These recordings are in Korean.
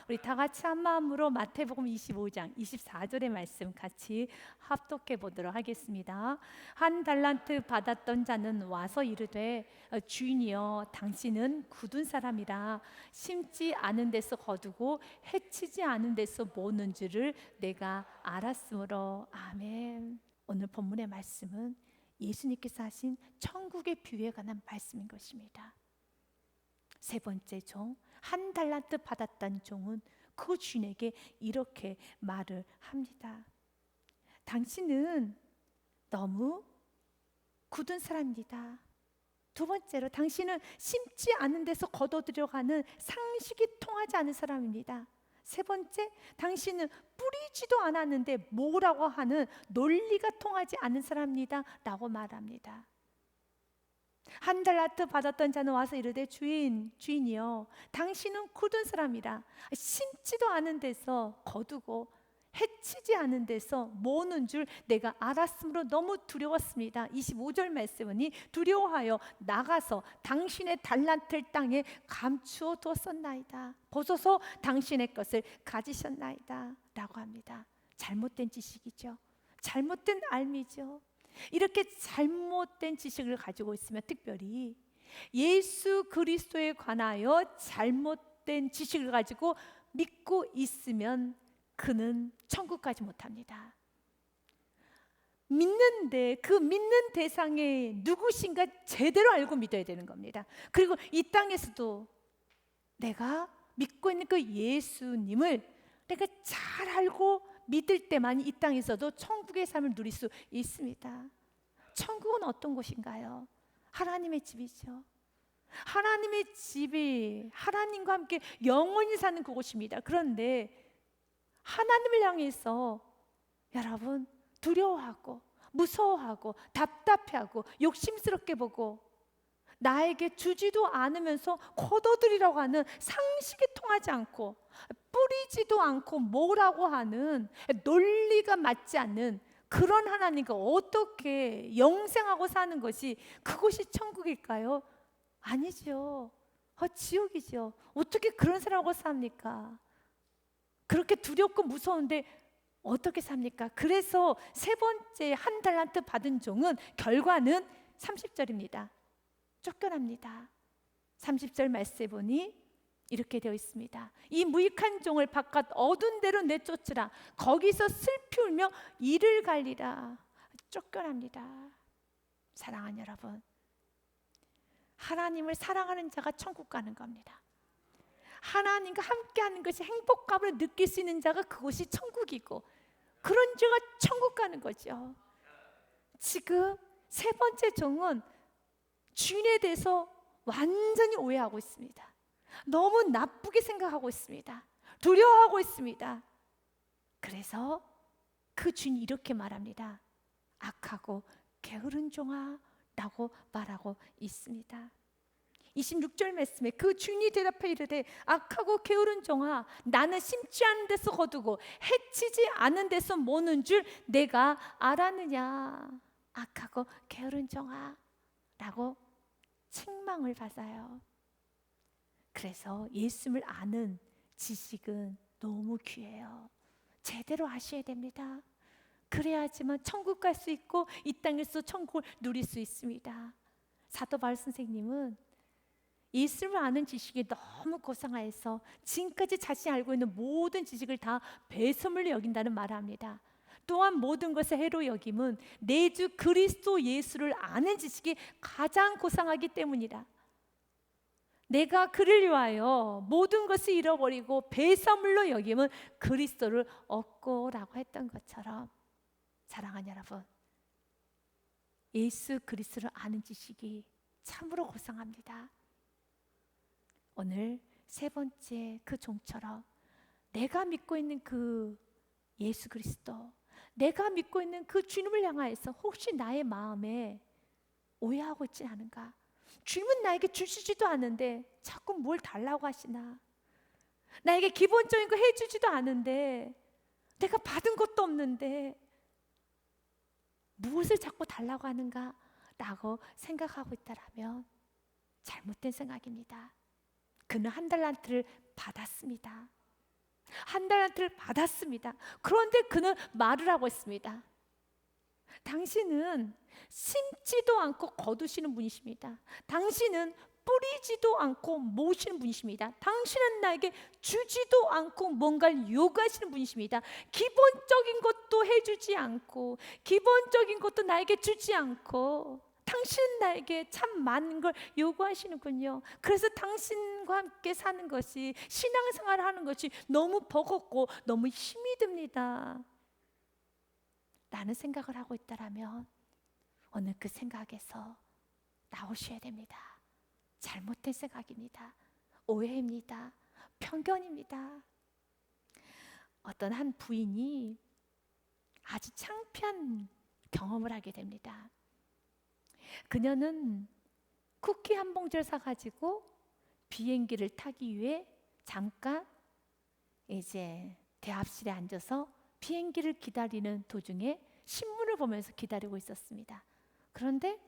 우리 다 같이 한 마음으로 마태복음 25장 24절의 말씀 같이 합독해 보도록 하겠습니다. 한 달란트 받았던 자는 와서 이르되 주인이여 당신은 굳은 사람이라 심지 않은 데서 거두고 해치지 않은 데서 모으는 줄을 내가 알았으므로. 아멘. 오늘 본문의 말씀은 예수님께서 하신 천국의 비유에 관한 말씀인 것입니다. 세 번째 종, 한 달란트 받았던 종은 그 주인에게 이렇게 말을 합니다. 당신은 너무 굳은 사람입니다. 두 번째로, 당신은 심지 않은 데서 거둬들여가는 상식이 통하지 않은 사람입니다. 세 번째, 당신은 뿌리지도 않았는데 뭐라고 하는 논리가 통하지 않은 사람입니다 라고 말합니다. 한 달란트 받았던 자는 와서 이르되 주인이여 당신은 굳은 사람이라 심지도 않은 데서 거두고 해치지 않은 데서 모으는 줄 내가 알았으므로 너무 두려웠습니다. 25절 말씀은 두려워하여 나가서 당신의 달란트를 땅에 감추어 두었었나이다. 벗어서 당신의 것을 가지셨나이다 라고 합니다. 잘못된 지식이죠. 잘못된 알미죠. 이렇게 잘못된 지식을 가지고 있으면, 특별히 예수 그리스도에 관하여 잘못된 지식을 가지고 믿고 있으면 그는 천국 가지 못합니다. 믿는데 그 믿는 대상이 누구신가 제대로 알고 믿어야 되는 겁니다. 그리고 이 땅에서도 내가 믿고 있는 그 예수님을 내가 잘 알고 믿을 때만 이 땅에서도 천국의 삶을 누릴 수 있습니다. 천국은 어떤 곳인가요? 하나님의 집이죠. 하나님의 집이 하나님과 함께 영원히 사는 그곳입니다. 그런데 하나님을 향해서 여러분 두려워하고 무서워하고 답답해하고 욕심스럽게 보고 나에게 주지도 않으면서 거둬들이라고 하는 상식이 통하지 않고 뿌리지도 않고 뭐라고 하는 논리가 맞지 않는 그런 하나님과 어떻게 영생하고 사는 것이 그것이 천국일까요? 아니죠. 지옥이죠. 어떻게 그런 사람하고 삽니까? 그렇게 두렵고 무서운데 어떻게 삽니까? 그래서 세 번째 한 달란트 받은 종은 결과는 30절입니다. 쫓겨납니다. 30절 말씀에 보니 이렇게 되어 있습니다. 이 무익한 종을 바깥 어두운 데로 내쫓으라. 거기서 슬피 울며 이를 갈리라. 쫓겨납니다. 사랑하는 여러분, 하나님을 사랑하는 자가 천국 가는 겁니다. 하나님과 함께하는 것이 행복감을 느낄 수 있는 자가 그곳이 천국이고, 그런 자가 천국 가는 거죠. 지금 세 번째 종은 주인에 대해서 완전히 오해하고 있습니다. 너무 나쁘게 생각하고 있습니다. 두려워하고 있습니다. 그래서 그 주인이 이렇게 말합니다. 악하고 게으른 종아 라고 말하고 있습니다. 26절 말씀에 그 주인이 대답해 이르되 악하고 게으른 종아, 나는 심지 않은 데서 거두고 해치지 않은 데서 모는 줄 내가 알았느냐. 악하고 게으른 종아 라고 책망을 받아요. 그래서 예수님을 아는 지식은 너무 귀해요. 제대로 아셔야 됩니다. 그래야지만 천국 갈 수 있고 이 땅에서 천국을 누릴 수 있습니다. 사도 바울 선생님은 예수를 아는 지식이 너무 고상하여서 지금까지 자신이 알고 있는 모든 지식을 다 배설물로 여긴다는 말을 합니다. 또한 모든 것을 해로 여김은 내 주 그리스도 예수를 아는 지식이 가장 고상하기 때문이라. 내가 그를 위하여 모든 것을 잃어버리고 배설물로 여김은 그리스도를 얻고라고 했던 것처럼, 사랑하는 여러분, 예수 그리스도를 아는 지식이 참으로 고상합니다. 오늘 세 번째 그 종처럼 내가 믿고 있는 그 예수 그리스도, 내가 믿고 있는 그 주님을 향하여서 혹시 나의 마음에 오해하고 있지 않은가? 주님은 나에게 주시지도 않는데 자꾸 뭘 달라고 하시나? 나에게 기본적인 거 해주지도 않은데, 내가 받은 것도 없는데 무엇을 자꾸 달라고 하는가? 라고 생각하고 있다라면 잘못된 생각입니다. 그는 한 달란트를 받았습니다. 한 달란트를 받았습니다. 그런데 그는 말을 하고 있습니다. 당신은 심지도 않고 거두시는 분이십니다. 당신은 뿌리지도 않고 모으시는 분이십니다. 당신은 나에게 주지도 않고 뭔가를 요구하시는 분이십니다. 기본적인 것도 해주지 않고, 기본적인 것도 나에게 주지 않고, 당신은 나에게 참 많은 걸 요구하시는군요. 그래서 당신과 함께 사는 것이, 신앙생활을 하는 것이 너무 버겁고 너무 힘이 듭니다 라는 생각을 하고 있다라면 오늘 그 생각에서 나오셔야 됩니다. 잘못된 생각입니다. 오해입니다. 편견입니다. 어떤 한 부인이 아주 창피한 경험을 하게 됩니다. 그녀는 쿠키 한 봉지를 사가지고 비행기를 타기 위해 잠깐 이제 대합실에 앉아서 비행기를 기다리는 도중에 신문을 보면서 기다리고 있었습니다. 그런데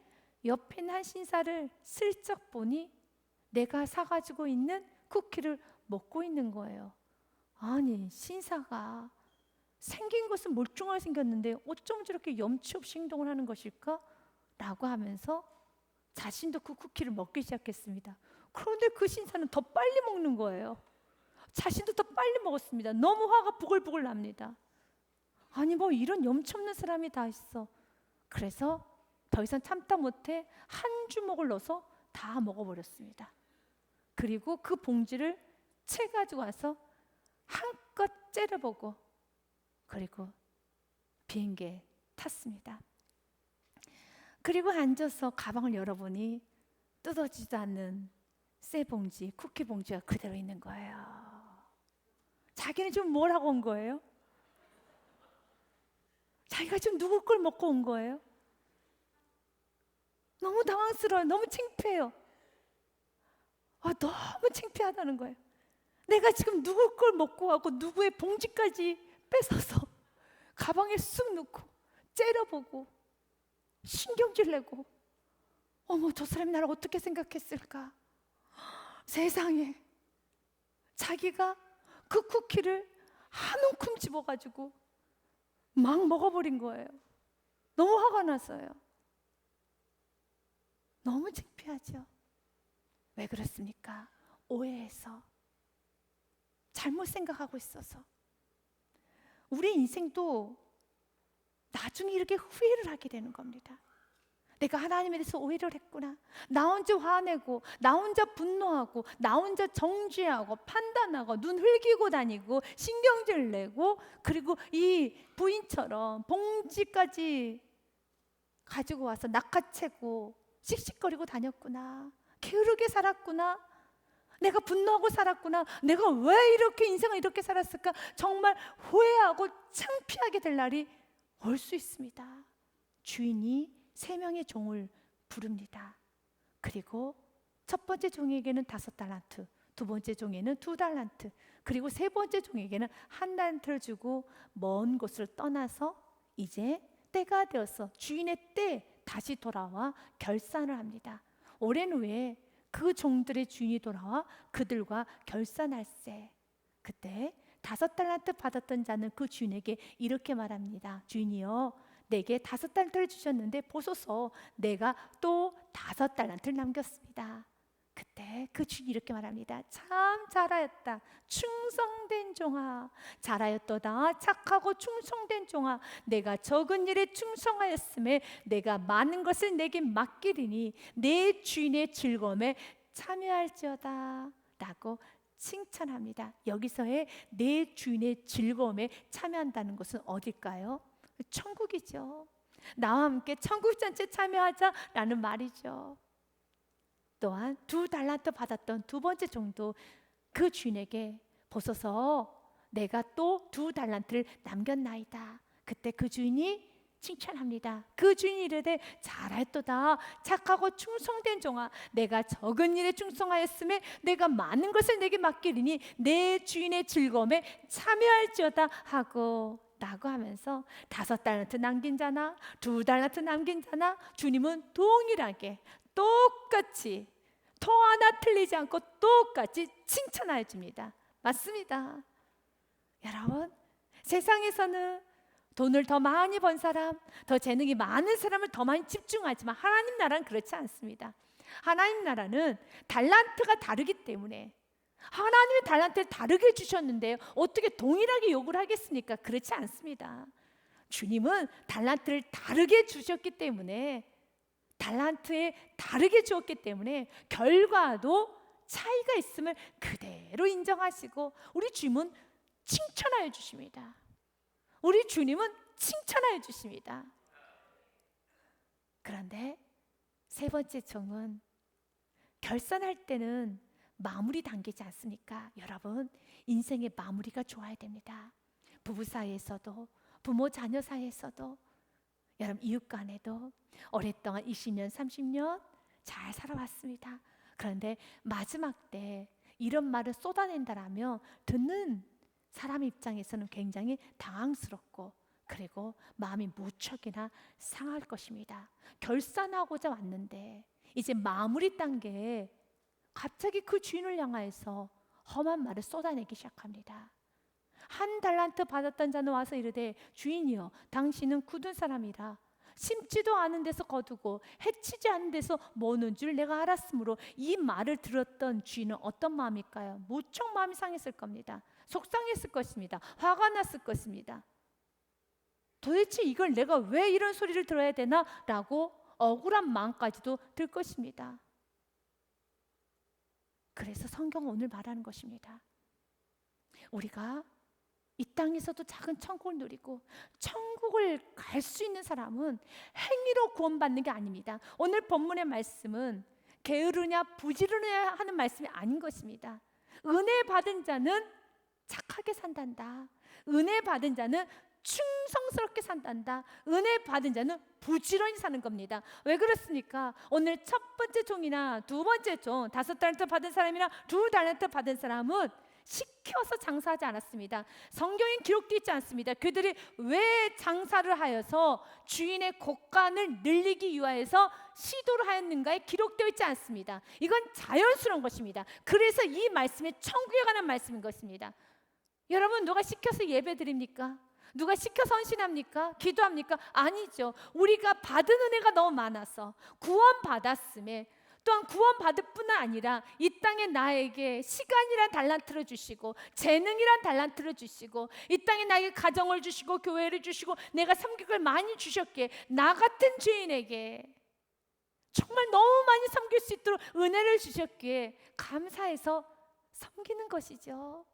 옆에 있는 한 신사를 슬쩍 보니 내가 사가지고 있는 쿠키를 먹고 있는 거예요. 아니, 신사가 생긴 것은 멀쩡하게 생겼는데 어쩜 저렇게 염치 없이 행동을 하는 것일까? 라고 하면서 자신도 그 쿠키를 먹기 시작했습니다. 그런데 그 신사는 더 빨리 먹는 거예요. 자신도 더 빨리 먹었습니다. 너무 화가 부글부글 납니다. 아니, 뭐 이런 염치 없는 사람이 다 있어. 그래서 더 이상 참다 못해 한 주먹을 넣어서 다 먹어버렸습니다. 그리고 그 봉지를 채가지고 와서 한껏 째려보고 그리고 비행기에 탔습니다. 그리고 앉아서 가방을 열어보니 뜯어지지도 않는 쇠 봉지, 쿠키 봉지가 그대로 있는 거예요. 자기는 지금 뭘 하고 온 거예요? 자기가 지금 누구 걸 먹고 온 거예요? 너무 당황스러워요. 너무 창피해요. 너무 창피하다는 거예요. 내가 지금 누구 걸 먹고 와고 누구의 봉지까지 뺏어서 가방에 쑥 넣고 째려보고 신경질 내고, 어머, 저 사람이 나를 어떻게 생각했을까? 세상에, 자기가 그 쿠키를 한 움큼 집어가지고 막 먹어버린 거예요. 너무 화가 났어요. 너무 창피하죠. 왜 그렇습니까? 오해해서, 잘못 생각하고 있어서. 우리 인생도 나중에 이렇게 후회를 하게 되는 겁니다. 내가 하나님에 대해서 오해를 했구나. 나 혼자 화내고, 나 혼자 분노하고, 나 혼자 정죄하고, 판단하고, 눈 흘기고 다니고, 신경질 내고, 그리고 이 부인처럼 봉지까지 가지고 와서 낚아채고 씩씩거리고 다녔구나. 게으르게 살았구나. 내가 분노하고 살았구나. 내가 왜 이렇게 인생을 이렇게 살았을까? 정말 후회하고 창피하게 될 날이 올 수 있습니다. 주인이 3명의 종을 부릅니다. 그리고 첫 번째 종에게는 5달란트, 두 번째 종에는 2달란트, 그리고 세 번째 종에게는 1달란트를 주고 먼 곳을 떠나서 이제 때가 되어서 주인의 때 다시 돌아와 결산을 합니다. 오랜 후에 그 종들의 주인이 돌아와 그들과 결산할세. 그때 5달란트 받았던 자는 그 주인에게 이렇게 말합니다. 주인이여, 내게 5달란트를 주셨는데 보소서, 내가 또 5달란트를 남겼습니다. 그때 그 주인이 이렇게 말합니다. 참 잘하였다, 충성된 종아. 잘하였도다, 착하고 충성된 종아. 내가 적은 일에 충성하였음에 내가 많은 것을 내게 맡기리니 내 주인의 즐거움에 참여할지어다 라고 칭찬합니다. 여기서의 내 주인의 즐거움에 참여한다는 것은 어딜까요? 천국이죠. 나와 함께 천국잔치에 참여하자라는 말이죠. 또한 2달란트 받았던 두 번째 종도 그 주인에게 보소서, 내가 또 2달란트를 남겼나이다. 그때 그 주인이 칭찬합니다. 그 주인이 이르되 잘했도다, 착하고 충성된 종아. 내가 적은 일에 충성하였음에 내가 많은 것을 내게 맡기리니 내 주인의 즐거움에 참여할지어다 하고 라고 하면서 5달란트 남긴 자나 2달란트 남긴 자나 주님은 동일하게 똑같이 터 하나 틀리지 않고 똑같이 칭찬하여 줍니다. 맞습니다. 여러분, 세상에서는 돈을 더 많이 번 사람, 더 재능이 많은 사람을 더 많이 집중하지만 하나님 나라는 그렇지 않습니다. 하나님 나라는 달란트가 다르기 때문에, 하나님의 달란트를 다르게 주셨는데 어떻게 동일하게 요구를 하겠습니까? 그렇지 않습니다. 주님은 달란트를 다르게 주셨기 때문에, 달란트에 다르게 주었기 때문에 결과도 차이가 있음을 그대로 인정하시고 우리 주님은 칭찬하여 주십니다. 우리 주님은 칭찬하여 주십니다. 그런데 세 번째 종은 결산할 때는 마무리 단계지 않습니까? 여러분, 인생의 마무리가 좋아야 됩니다. 부부 사이에서도, 부모 자녀 사이에서도, 여러분 이웃 간에도 오랫동안 20년, 30년 잘 살아왔습니다. 그런데 마지막 때 이런 말을 쏟아낸다라면 듣는 사람 입장에서는 굉장히 당황스럽고, 그리고 마음이 무척이나 상할 것입니다. 결산하고자 왔는데 이제 마무리 단계에 갑자기 그 주인을 향하여서 험한 말을 쏟아내기 시작합니다. 한 달란트 받았던 자는 와서 이르되 주인이여 당신은 굳은 사람이라 심지도 않은 데서 거두고 해치지 않은 데서 모는 줄 내가 알았으므로, 이 말을 들었던 주인은 어떤 마음일까요? 무척 마음이 상했을 겁니다. 속상했을 것입니다. 화가 났을 것입니다. 도대체 이걸 내가 왜 이런 소리를 들어야 되나? 라고 억울한 마음까지도 들 것입니다. 그래서 성경은 오늘 말하는 것입니다. 우리가 이 땅에서도 작은 천국을 누리고 천국을 갈 수 있는 사람은 행위로 구원받는 게 아닙니다. 오늘 본문의 말씀은 게으르냐 부지런해야 하는 말씀이 아닌 것입니다. 은혜 받은 자는 착하게 산단다. 은혜 받은 자는 충성스럽게 산단다. 은혜 받은 자는 부지런히 사는 겁니다. 왜 그렇습니까? 오늘 첫 번째 종이나 두 번째 종, 5달란트 받은 사람이나 2달란트 받은 사람은 시켜서 장사하지 않았습니다. 성경엔 기록되어 있지 않습니다. 그들이 왜 장사를 하여서 주인의 곡간을 늘리기 위하여서 시도를 하였는가에 기록되어 있지 않습니다. 이건 자연스러운 것입니다. 그래서 이 말씀이 천국에 관한 말씀인 것입니다. 여러분, 누가 시켜서 예배 드립니까? 누가 시켜서 헌신합니까? 기도합니까? 아니죠. 우리가 받은 은혜가 너무 많아서 구원받았음에, 또한 구원받을 뿐 아니라 이 땅에 나에게 시간이란 달란트를 주시고 재능이란 달란트를 주시고 이 땅에 나에게 가정을 주시고 교회를 주시고 내가 섬기걸 많이 주셨기에 나 같은 죄인에게 정말 너무 많이 섬길 수 있도록 은혜를 주셨기에 감사해서 섬기는 것이죠.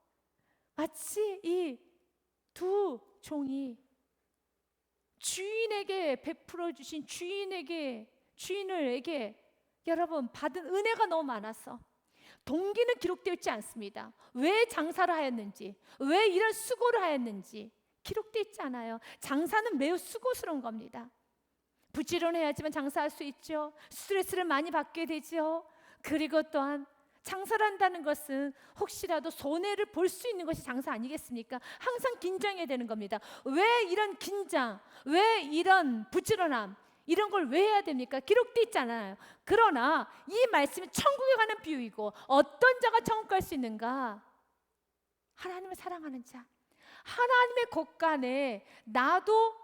마치 이 두 종이 주인에게 베풀어 주신 주인에게 여러분 받은 은혜가 너무 많아서 동기는 기록되어 있지 않습니다. 왜 장사를 하였는지, 왜 이런 수고를 하였는지 기록되어 있지 않아요. 장사는 매우 수고스러운 겁니다. 부지런해야지만 장사할 수 있죠. 스트레스를 많이 받게 되죠. 그리고 또한 장사를 한다는 것은 혹시라도 손해를 볼 수 있는 것이 장사 아니겠습니까? 항상 긴장해야 되는 겁니다. 왜 이런 긴장, 왜 이런 부지런함, 이런 걸 왜 해야 됩니까? 기록되어 있잖아요. 그러나 이 말씀이 천국에 관한 비유이고, 어떤 자가 천국 갈 수 있는가? 하나님을 사랑하는 자, 하나님의 곳간에 나도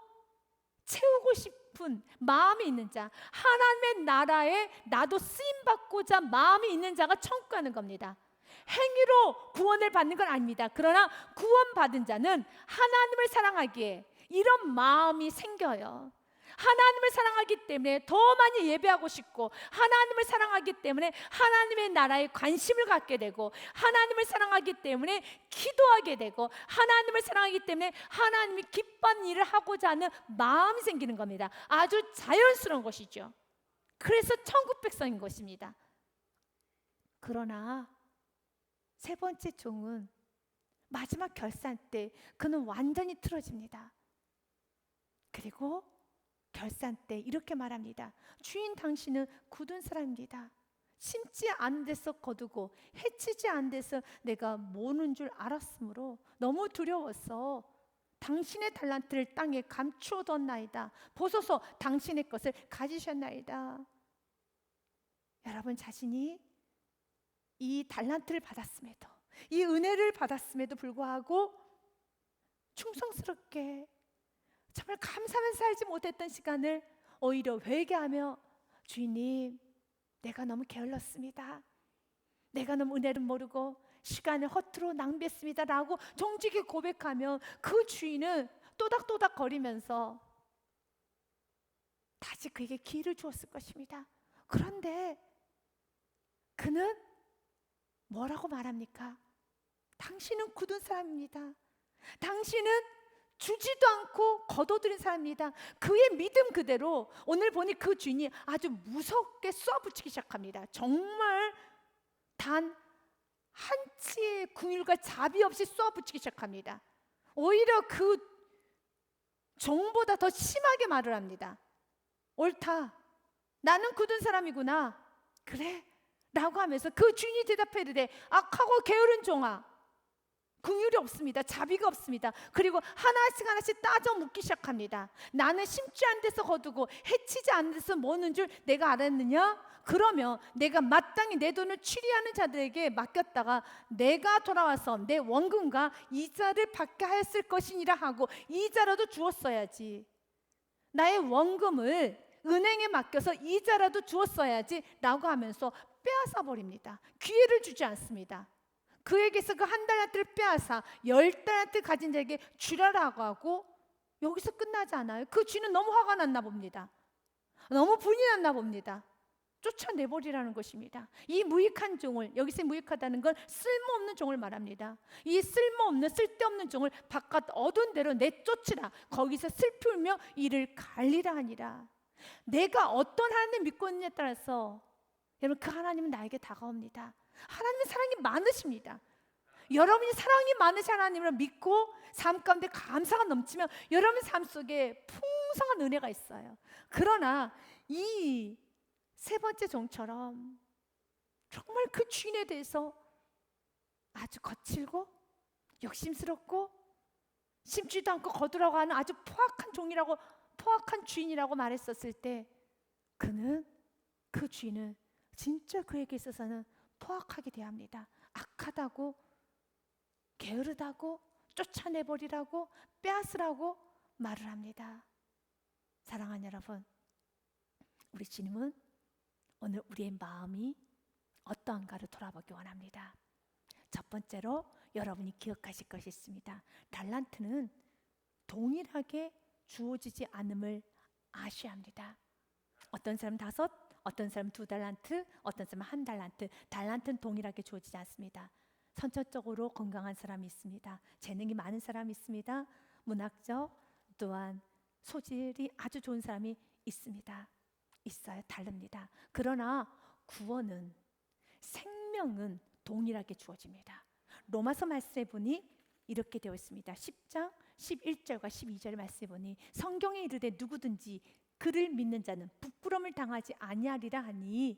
채우고 싶은 마음이 있는 자, 하나님의 나라에 나도 쓰임받고자 마음이 있는 자가 천국 가는 겁니다. 행위로 구원을 받는 건 아닙니다. 그러나 구원받은 자는 하나님을 사랑하기에 이런 마음이 생겨요. 하나님을 사랑하기 때문에 더 많이 예배하고 싶고, 하나님을 사랑하기 때문에 하나님의 나라에 관심을 갖게 되고, 하나님을 사랑하기 때문에 기도하게 되고, 하나님을 사랑하기 때문에 하나님이 기뻐하는 일을 하고자 하는 마음이 생기는 겁니다. 아주 자연스러운 것이죠. 그래서 천국 백성인 것입니다. 그러나 세 번째 종은 마지막 결산 때 그는 완전히 틀어집니다. 그리고 결산 때 이렇게 말합니다. 주인, 당신은 굳은 사람입니다. 심지 않은 데서 거두고 해치지 않은 데서 내가 모는 줄 알았으므로 너무 두려워서 당신의 달란트를 땅에 감추어 뒀나이다. 보소서, 당신의 것을 가지셨나이다. 여러분 자신이 이 달란트를 받았음에도, 이 은혜를 받았음에도 불구하고 충성스럽게 정말 감사하면서 살지 못했던 시간을 오히려 회개하며 주인님, 내가 너무 게을렀습니다. 내가 너무 은혜를 모르고 시간을 허투루 낭비했습니다 라고 정직히 고백하면 그 주인은 또닥또닥 거리면서 다시 그에게 기회를 주었을 것입니다. 그런데 그는 뭐라고 말합니까? 당신은 굳은 사람입니다. 당신은 주지도 않고 거둬들인 사람입니다. 그의 믿음 그대로 오늘 보니 그 주인이 아주 무섭게 쏘아붙이기 시작합니다. 정말 단 한치의 긍휼과 자비 없이 쏘아붙이기 시작합니다. 오히려 그 종보다 더 심하게 말을 합니다. 옳다, 나는 굳은 사람이구나. 그래? 라고 하면서 그 주인이 대답해 이르되 악하고 게으른 종아, 긍휼이 없습니다. 자비가 없습니다. 그리고 하나씩 하나씩 따져 묻기 시작합니다. 나는 심지 않은 데서 거두고 해치지 않은 데서 모는 줄 내가 알았느냐? 그러면 내가 마땅히 내 돈을 취리하는 자들에게 맡겼다가 내가 돌아와서 내 원금과 이자를 받게 하였을 것이니라 하고 이자라도 주었어야지. 나의 원금을 은행에 맡겨서 이자라도 주었어야지 라고 하면서 빼앗아 버립니다. 기회를 주지 않습니다. 그에게서 그 한 달란트를 빼앗아 10달란트 가진 자에게 주라라고 하고 여기서 끝나지 않아요. 그 쥐는 너무 화가 났나 봅니다. 너무 분이 났나 봅니다. 쫓아내버리라는 것입니다. 이 무익한 종을, 여기서 무익하다는 건 쓸모없는 종을 말합니다. 이 쓸모없는 쓸데없는 종을 바깥 어두운 데로 내쫓으라. 거기서 슬피 울며 이를 갈리라 하니라. 내가 어떤 하나님을 믿고 있느냐에 따라서 여러분 그 하나님은 나에게 다가옵니다. 하나님은 사랑이 많으십니다. 여러분이 사랑이 많으신 하나님을 믿고 삶 가운데 감사가 넘치면 여러분 삶 속에 풍성한 은혜가 있어요. 그러나 이 세 번째 종처럼 정말 그 주인에 대해서 아주 거칠고 욕심스럽고 심지도 않고 거두라고 하는 아주 포악한 종이라고, 포악한 주인이라고 말했었을 때 그는, 그 주인은 진짜 그에게 있어서는 포악하게 대합니다. 악하다고, 게으르다고, 쫓아내버리라고, 빼앗으라고 말을 합니다. 사랑하는 여러분, 우리 주님은 오늘 우리의 마음이 어떠한가를 돌아보기 원합니다. 첫 번째로 여러분이 기억하실 것이 있습니다. 달란트는 동일하게 주어지지 않음을 아셔야 합니다. 어떤 사람 5, 어떤 사람 2달란트, 어떤 사람 1달란트. 달란트는 동일하게 주어지지 않습니다. 선천적으로 건강한 사람이 있습니다. 재능이 많은 사람이 있습니다. 문학적 또한 소질이 아주 좋은 사람이 있습니다. 있어요. 다릅니다. 그러나 구원은, 생명은 동일하게 주어집니다. 로마서 말씀해 보니 이렇게 되어 있습니다. 10장 11절과 12절 말씀해 보니 성경에 이르되 누구든지 그를 믿는 자는 부끄러움을 당하지 아니하리라 하니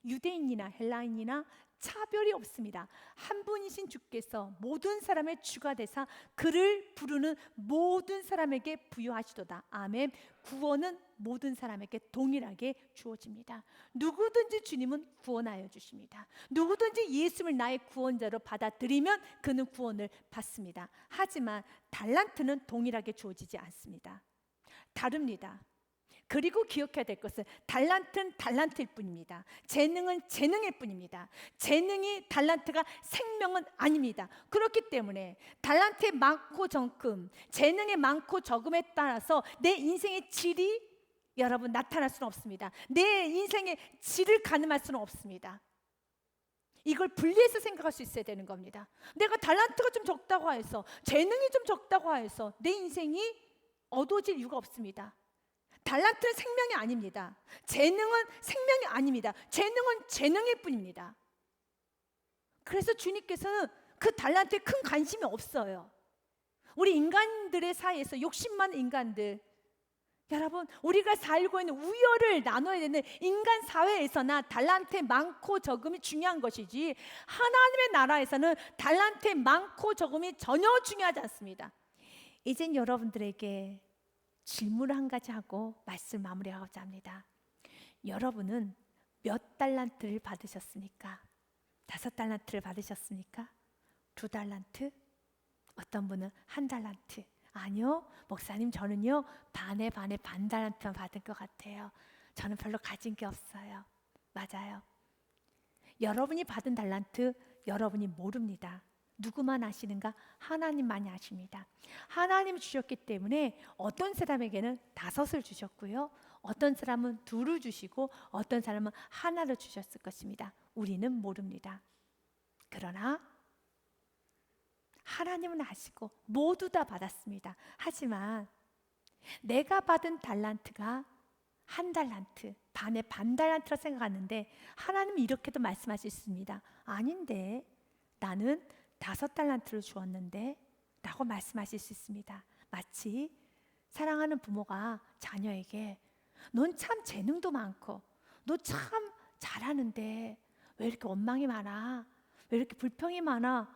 유대인이나 헬라인이나 차별이 없습니다. 한 분이신 주께서 모든 사람의 주가 되사 그를 부르는 모든 사람에게 부여하시도다. 아멘. 구원은 모든 사람에게 동일하게 주어집니다. 누구든지 주님은 구원하여 주십니다. 누구든지 예수를 나의 구원자로 받아들이면 그는 구원을 받습니다. 하지만 달란트는 동일하게 주어지지 않습니다. 다릅니다. 그리고 기억해야 될 것은 달란트는 달란트일 뿐입니다. 재능은 재능일 뿐입니다. 재능이 달란트가 생명은 아닙니다. 그렇기 때문에 달란트의 많고 적음, 재능의 많고 적음에 따라서 내 인생의 질이 여러분 나타날 수는 없습니다. 내 인생의 질을 가늠할 수는 없습니다. 이걸 분리해서 생각할 수 있어야 되는 겁니다. 내가 달란트가 좀 적다고 해서, 재능이 좀 적다고 해서 내 인생이 어두워질 이유가 없습니다. 달란트는 생명이 아닙니다. 재능은 생명이 아닙니다. 재능은 재능일 뿐입니다. 그래서 주님께서는 그 달란트에 큰 관심이 없어요. 우리 인간들의 사이에서 욕심 많은 인간들, 여러분 우리가 살고 있는 우열을 나눠야 되는 인간 사회에서나 달란트의 많고 적음이 중요한 것이지 하나님의 나라에서는 달란트의 많고 적음이 전혀 중요하지 않습니다. 이젠 여러분들에게 질문을 한 가지 하고 말씀 마무리하고자 합니다. 여러분은 몇 달란트를 받으셨습니까? 5달란트를 받으셨습니까? 2달란트? 어떤 분은 1달란트? 아니요, 목사님, 저는요 반에 반 달란트만 받은 것 같아요. 저는 별로 가진 게 없어요. 맞아요. 여러분이 받은 달란트 여러분이 모릅니다. 누구만 아시는가? 하나님만이 아십니다. 하나님이 주셨기 때문에 어떤 사람에게는 5을 주셨고요, 어떤 사람은 2를 주시고 어떤 사람은 1를 주셨을 것입니다. 우리는 모릅니다. 그러나 하나님은 아시고 모두 다 받았습니다. 하지만 내가 받은 달란트가 1달란트, 반에 반 달란트라 생각하는데 하나님은 이렇게도 말씀하실 수 있습니다. 아닌데, 나는 5달란트를 주었는데 라고 말씀하실 수 있습니다. 마치 사랑하는 부모가 자녀에게 넌 참 재능도 많고 너 참 잘하는데 왜 이렇게 원망이 많아? 왜 이렇게 불평이 많아?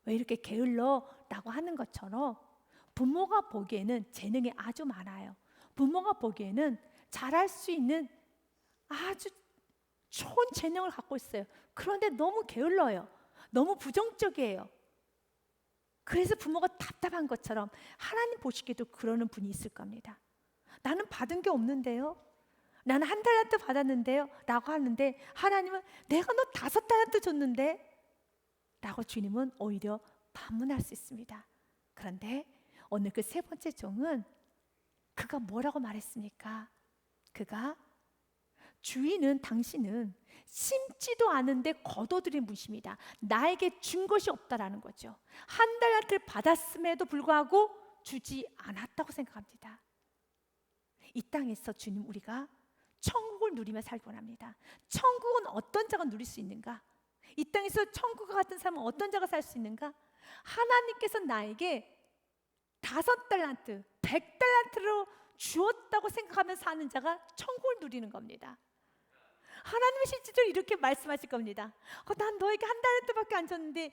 왜 이렇게 게을러? 라고 하는 것처럼 부모가 보기에는 재능이 아주 많아요. 부모가 보기에는 잘할 수 있는 아주 좋은 재능을 갖고 있어요. 그런데 너무 게을러요. 너무 부정적이에요. 그래서 부모가 답답한 것처럼 하나님 보시기에도 그러는 분이 있을 겁니다. 나는 받은 게 없는데요, 나는 1달란트 받았는데요 라고 하는데 하나님은 내가 너 5달란트 줬는데 라고 주님은 오히려 반문할 수 있습니다. 그런데 오늘 그 3번째 종은 그가 뭐라고 말했습니까? 그가 주인은, 당신은 심지도 않은데 거둬들인 분이십니다. 나에게 준 것이 없다라는 거죠. 1달란트를 받았음에도 불구하고 주지 않았다고 생각합니다. 이 땅에서 주님, 우리가 천국을 누리며 살기 원합니다. 천국은 어떤 자가 누릴 수 있는가? 이 땅에서 천국과 같은 삶은 어떤 자가 살 수 있는가? 하나님께서 나에게 5달란트, 100달란트로 주었다고 생각하며 사는 자가 천국을 누리는 겁니다. 하나님은 실제로 이렇게 말씀하실 겁니다. 난 너에게 1달란트밖에 안 줬는데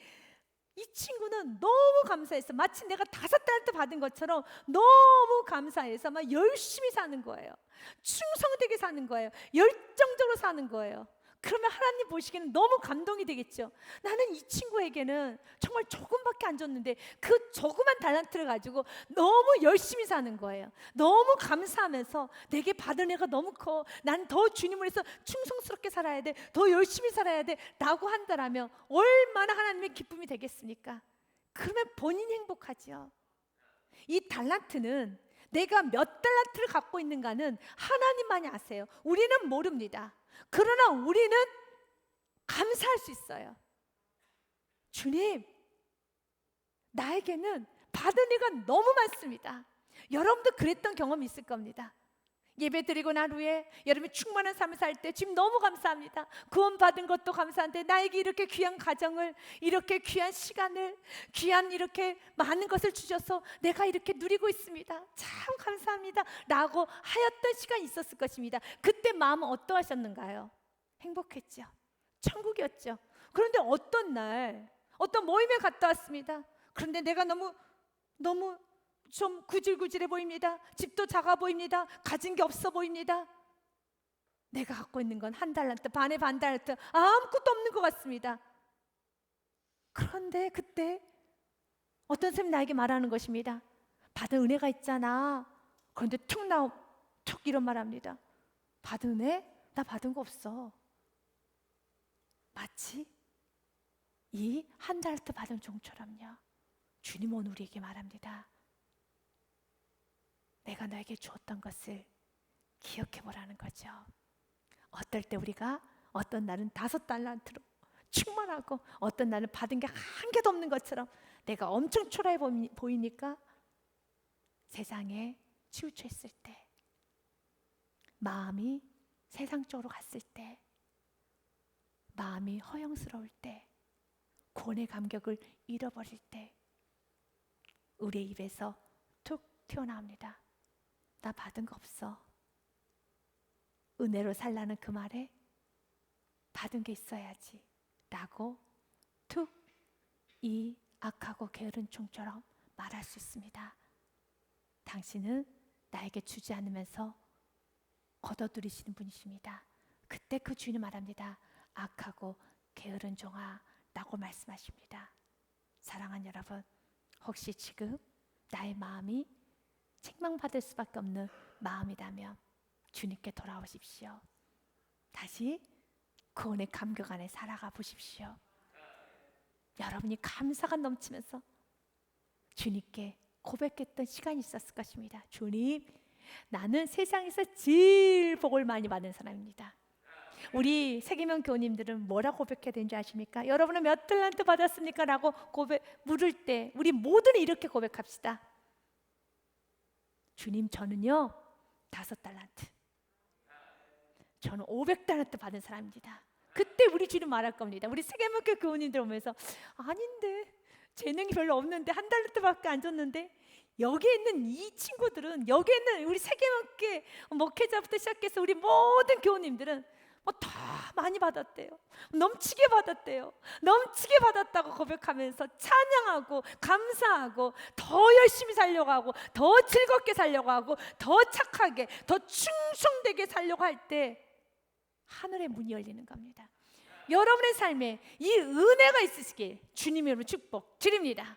이 친구는 너무 감사해서 마치 내가 5달란트 받은 것처럼 너무 감사해서 막 열심히 사는 거예요. 충성되게 사는 거예요. 열정적으로 사는 거예요. 그러면 하나님 보시기에는 너무 감동이 되겠죠. 나는 이 친구에게는 정말 조금밖에 안 줬는데 그 조그만 달란트를 가지고 너무 열심히 사는 거예요. 너무 감사하면서 내게 받은 애가 너무 커, 난 더 주님을 위해서 충성스럽게 살아야 돼, 더 열심히 살아야 돼 라고 한다라면 얼마나 하나님의 기쁨이 되겠습니까? 그러면 본인이 행복하죠. 이 달란트는 내가 몇 달란트를 갖고 있는가는 하나님만이 아세요. 우리는 모릅니다. 그러나 우리는 감사할 수 있어요. 주님, 나에게는 받은 이가 너무 많습니다. 여러분도 그랬던 경험이 있을 겁니다. 예배 드리고 난 후에 여러분이 충만한 삶을 살 때 주님 너무 감사합니다. 구원 받은 것도 감사한데 나에게 이렇게 귀한 가정을, 이렇게 귀한 시간을, 귀한 이렇게 많은 것을 주셔서 내가 이렇게 누리고 있습니다. 참 감사합니다 라고 하였던 시간이 있었을 것입니다. 그때 마음은 어떠하셨는가요? 행복했죠. 천국이었죠. 그런데 어떤 날 어떤 모임에 갔다 왔습니다. 그런데 내가 너무 좀 구질구질해 보입니다. 집도 작아 보입니다. 가진 게 없어 보입니다. 내가 갖고 있는 건 1달란트, 반에 반 달란트, 아무것도 없는 것 같습니다. 그런데 그때 어떤 선생님이 나에게 말하는 것입니다. 받은 은혜가 있잖아. 그런데 툭 이런 말 합니다. 받은 은혜? 나 받은 거 없어. 마치 이 1달란트 받은 종처럼요. 주님 오늘 우리에게 말합니다. 내가 너에게 주었던 것을 기억해 보라는 거죠. 어떨 때 우리가 어떤 날은 5달란트로 충만하고 어떤 날은 받은 게 한 개도 없는 것처럼 내가 엄청 초라해 보이니까 세상에 치우쳐있을 때, 마음이 세상 쪽으로 갔을 때, 마음이 허영스러울 때, 구원의 감격을 잃어버릴 때 우리의 입에서 툭 튀어나옵니다. 나 받은 거 없어. 은혜로 살라는 그 말에 받은 게 있어야지 라고 툭 이 악하고 게으른 종처럼 말할 수 있습니다. 당신은 나에게 주지 않으면서 거둬들이시는 분이십니다. 그때 그 주인이 말합니다. 악하고 게으른 종아 라고 말씀하십니다. 사랑하는 여러분, 혹시 지금 나의 마음이 책망받을 수밖에 없는 마음이라면 주님께 돌아오십시오. 다시 구원의 감격 안에 살아가 보십시오. 여러분이 감사가 넘치면서 주님께 고백했던 시간이 있었을 것입니다. 주님, 나는 세상에서 제일 복을 많이 받은 사람입니다. 우리 세계명 교우님들은 뭐라고 고백해야 되는지 아십니까? 여러분은 몇 달란트 받았습니까? 라고 물을 때 우리 모두는 이렇게 고백합시다. 주님, 저는요 5달란트, 저는 500달란트 받은 사람입니다. 그때 우리 주님 말할 겁니다. 우리 세계명교 교우님들 오면서 아닌데, 재능이 별로 없는데 1달란트밖에 안 줬는데, 여기에 있는 이 친구들은, 여기에 있는 우리 세계명교 목회자부터 시작해서 우리 모든 교우님들은 뭐 다 많이 받았대요. 넘치게 받았대요. 넘치게 받았다고 고백하면서 찬양하고 감사하고 더 열심히 살려고 하고 더 즐겁게 살려고 하고 더 착하게 더 충성되게 살려고 할 때 하늘의 문이 열리는 겁니다. 여러분의 삶에 이 은혜가 있으시길 주님의 이름으로 축복 드립니다.